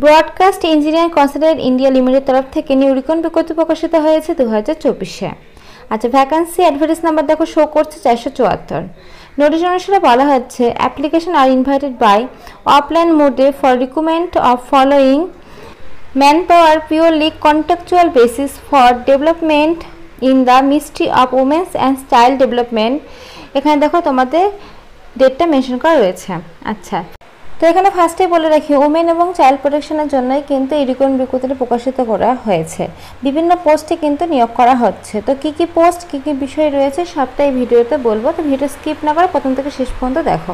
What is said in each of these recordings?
Broadcast engineering consultant India limited তরফ থেকে নিউরিকন বিজ্ঞপ্তি প্রকাশিত হয়েছে 2024-এ। আচ্ছা, ভ্যাকান্সি অ্যাডভার্টাইজ নাম্বার দেখো শো করছে 474। নোটিশ অনুসারে বলা হচ্ছে application are invited by offline মোডে for recruitment of following man power purely contractual basis for development in the ministry of women's and child development. এখানে দেখো তোমাদের ডেটটা মেনশন করা রয়েছে। আচ্ছা, তো এখানে ফার্স্টেই বলে রাখি ওমেন এবং চাইল্ড প্রোটেকশনের জন্যই কিন্তু এই রিক্রুটমেন্ট বিজ্ঞপ্তিটা প্রকাশিত করা হয়েছে। বিভিন্ন পোস্টে কিন্তু নিয়োগ করা হচ্ছে। তো কি কি পোস্ট কি কি বিষয় রয়েছে সবটাই ভিডিওতে বলবো, তো ভিডিও স্কিপ না করে প্রথম থেকে শেষ পর্যন্ত দেখো।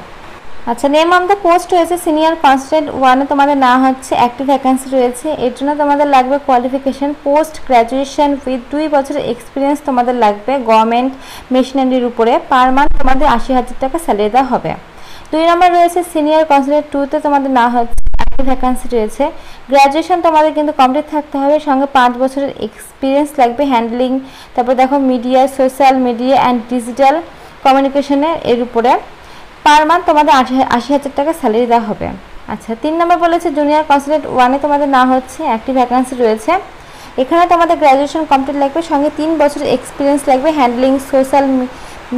আচ্ছা, নেম অফ দ্য পোস্ট রয়েছে সিনিয়র কনসালটেন্ট 1-এ তোমাদের না হচ্ছে অ্যাক্টিভ ভ্যাকান্সি রয়েছে। এর জন্য তোমাদের লাগবে কোয়ালিফিকেশন পোস্ট গ্র্যাজুয়েশন উইথ 2 বছরের এক্সপিরিয়েন্স তোমাদের লাগবে গভর্নমেন্ট মেশিনারির উপরে। পার মান্থ তোমাদের 80,000 টাকা স্যালারি দেওয়া হবে। 2 নম্বর রয়েছে সিনিয়র কনসালটেন্ট 2-তে তোমাদের না হচ্ছে অ্যাক্টিভ ভ্যাকান্সি রয়েছে। গ্র্যাজুয়েশন তোমাদের কিন্তু কমপ্লিট থাকতে হবে, সঙ্গে 5 বছরের এক্সপিরিয়েন্স লাগবে হ্যান্ডলিং, তারপর দেখো media, social media and digital কমিউনিকেশনের এর উপরে। পার মান্থ তোমাদের 80,000 টাকা স্যালারি দেওয়া হবে। আচ্ছা, 3 নম্বর বলেছে জুনিয়র কনসালটেন্ট 1-এ তোমাদের না হচ্ছে অ্যাক্টিভ ভ্যাকান্সি রয়েছে। এখানে তোমাদের গ্র্যাজুয়েশন কমপ্লিট লাগবে, সঙ্গে 3 বছরের এক্সপিরিয়েন্স লাগবে handling social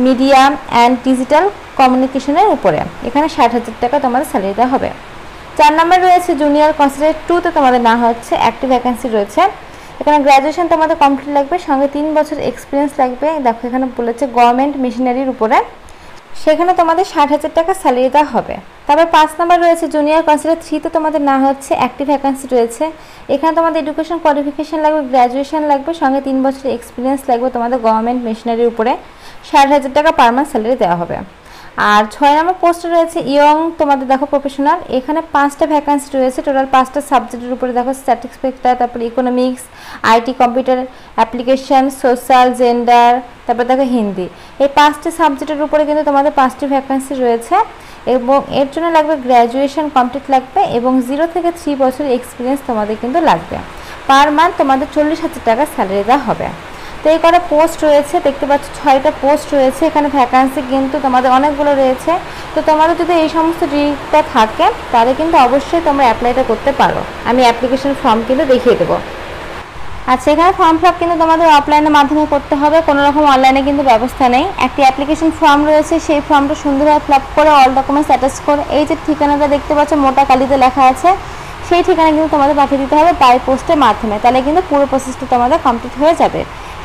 media and digital কমিউনিকেশনের উপরে। এখানে 60,000 টাকা তোমাদের স্যালারি দেওয়া হবে। 4 নম্বর রয়েছে জুনিয়র কনসালটেন্ট 2-তে তোমাদের না হচ্ছে অ্যাক্টিভ ভ্যাকান্সি রয়েছে। এখানে গ্র্যাজুয়েশন তোমাদের কমপ্লিট লাগবে, সঙ্গে 3 বছর এক্সপিরিয়েন্স লাগবে। দেখো এখানে বলেছে গভর্নমেন্ট মেশিনারির উপরে, সেখানে তোমাদের 60,000 টাকা স্যালারি দেওয়া হবে। তারপর 5 নম্বর রয়েছে জুনিয়র কনসালটেন্ট 3-তে তোমাদের না হচ্ছে অ্যাক্টিভ ভ্যাকান্সি রয়েছে। এখানে তোমাদের এডুকেশন কোয়ালিফিকেশন লাগবে, গ্র্যাজুয়েশন লাগবে, সঙ্গে 3 বছরের এক্সপিরিয়েন্স লাগবে তোমাদের গভর্নমেন্ট মেশিনারির উপরে। 60,000 টাকা পার মান্থ স্যালারি দেওয়া হবে। আর 6 নম্বর পোস্টে রয়েছে ইয়ং তোমাদের দেখো প্রফেশনাল। এখানে 5টা ভ্যাকান্সি রয়েছে, টোটাল 5টা সাবজেক্টের উপরে দেখো স্ট্যাটিস্টিক্স, তারপরে economics, IT, computer application, social, gender, তারপর দেখো হিন্দি। এই 5টি সাবজেক্টের উপরে কিন্তু তোমাদের 5টি ভ্যাকান্সি রয়েছে এবং এর জন্য লাগবে গ্র্যাজুয়েশন কমপ্লিট লাগবে এবং 0 থেকে 3 বছরের এক্সপিরিয়েন্স তোমাদের কিন্তু লাগবে। পার মান্থ তোমাদের 40,000 টাকা স্যালারি দেওয়া হবে। তো এই কটা পোস্ট রয়েছে, দেখতে পাচ্ছ 6টা পোস্ট রয়েছে। এখানে ভ্যাকান্সি কিন্তু তোমাদের অনেকগুলো রয়েছে। তো তোমাদের যদি এই সমস্ত ডিগ্রিটা থাকে তাহলে কিন্তু অবশ্যই তোমরা অ্যাপ্লাইটা করতে পারো। আমি অ্যাপ্লিকেশন ফর্ম কিন্তু দেখিয়ে দেবো। আচ্ছা, এখানে ফর্ম ফিল আপ কিন্তু তোমাদের অফলাইনের মাধ্যমে করতে হবে, কোনো রকম অনলাইনে কিন্তু ব্যবস্থা নেই। একটি অ্যাপ্লিকেশন ফর্ম রয়েছে, সেই ফর্মটা সুন্দরভাবে ফিল আপ করে অল ডকুমেন্টস অ্যাটাচ করে এই যে ঠিকানাটা দেখতে পাচ্ছ মোটা কালিতে লেখা আছে, সেই ঠিকানা কিন্তু তোমাদের পাঠিয়ে দিতে হবে বাই পোস্টের মাধ্যমে। তাহলে কিন্তু পুরো প্রসেসটা তোমাদের কমপ্লিট হয়ে যাবে।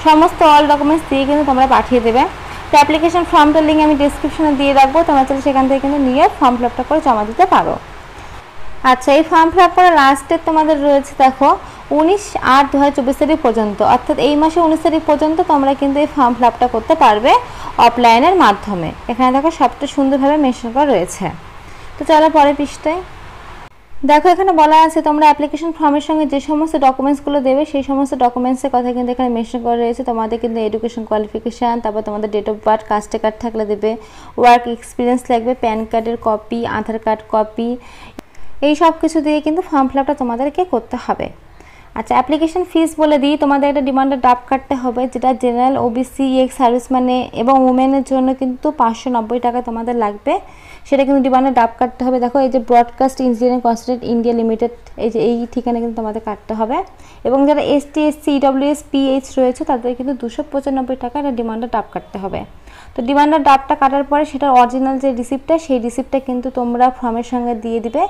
সমস্ত অল ডকুমেন্টস দিয়ে কিন্তু তোমরা পাঠিয়ে দেবে। তো অ্যাপ্লিকেশন ফর্মটার লিঙ্ক আমি ডিসক্রিপশনে দিয়ে রাখবো, তোমরা চাইলে সেখান থেকে কিন্তু নিয়ে ফর্ম ফিল আপটা করে জমা দিতে পারো। আচ্ছা, এই ফর্ম ফিল আপ করার লাস্ট ডেট তোমাদের রয়েছে দেখো 19/8/2024 তারিখ পর্যন্ত, অর্থাৎ এই মাসে 19 তারিখ পর্যন্ত তোমরা কিন্তু এই ফর্ম ফিল আপটা করতে পারবে অফলাইনের মাধ্যমে। এখানে দেখো সবটা সুন্দরভাবে মেনশন করা রয়েছে। তো চলো পরের পৃষ্ঠায় দেখো, এখানে বলা আছে তোমরা অ্যাপ্লিকেশন ফর্মের সঙ্গে যে সমস্ত ডকুমেন্টসগুলো দেবে সেই সমস্ত ডকুমেন্টসের কথা কিন্তু এখানে মেনশন করা রয়েছে। তোমাদের কিন্তু এডুকেশন কোয়ালিফিকেশান, তারপর তোমাদের date of birth, caste card থাকলে দেবে, ওয়ার্ক এক্সপিরিয়েন্স লাগবে, প্যান কার্ডের কপি, আধার কার্ড কপি, এই সব কিছু দিয়ে কিন্তু ফর্ম ফিল আপটা তোমাদেরকে করতে হবে। আচ্ছা, অ্যাপ্লিকেশন ফিস বলে দিই, তোমাদের একটা ডিমান্ডের ড্রাফট কাটতে হবে, যেটা জেনারেল, ওবিসি, এক্স সার্ভিসম্যানে এবং উমেনের জন্য কিন্তু 590 টাকা তোমাদের লাগবে। সেটা কিন্তু ডিমান্ডের ড্রাফট কাটতে হবে। দেখো এই যে broadcast engineering consultant India limited, এই যে এই ঠিকানা কিন্তু তোমাদের কাটতে হবে। এবং যারা এসটি, এসসি, ইডব্লিউএস, পিএইচ রয়েছে তাদের কিন্তু 295 টাকা এটা ডিমান্ডের ড্রাফট কাটতে হবে। তো ডিমান্ডের ড্রাফটটা কাটার পরে সেটার অরিজিনাল যে রিসিপ্টটা, সেই রিসিপ্টটা কিন্তু তোমরা ফর্মের সঙ্গে দিয়ে দিবে।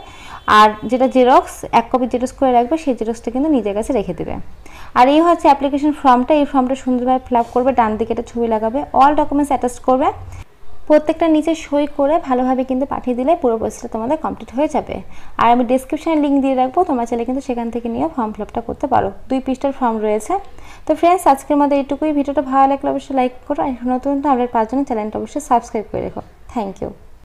আর যেটা জেরক্স 1 কপি জেরক্স করে রাখবে, সেই জেরক্সটা কিন্তু নিজের কাছে রেখে দেবে। আর এই হচ্ছে অ্যাপ্লিকেশন ফর্মটা। এই ফর্মটা সুন্দরভাবে ফিল আপ করবে, ডান দিকে একটা ছবি লাগাবে, অল ডকুমেন্টস অ্যাটাচ করবে, প্রত্যেকটা নিচে সই করে ভালোভাবে কিন্তু পাঠিয়ে দিলে পুরো প্রসেসটা তোমাদের কমপ্লিট হয়ে যাবে। আর আমি ডেসক্রিপশনে লিঙ্ক দিয়ে রাখবো, তোমরা চাইলে কিন্তু সেখান থেকে নিয়ে ফর্ম ফিল আপটা করতে পারো। 2 পৃষ্ঠার ফর্ম রয়েছে। তো ফ্রেন্ডস, আজকের মধ্যে এইটুকুই। ভিডিওটা ভালো লাগলে অবশ্যই লাইক করো, আর নতুন আপডেট পাওয়ার জন্য চ্যানেলটা অবশ্যই সাবস্ক্রাইব করে রেখো। Thank you.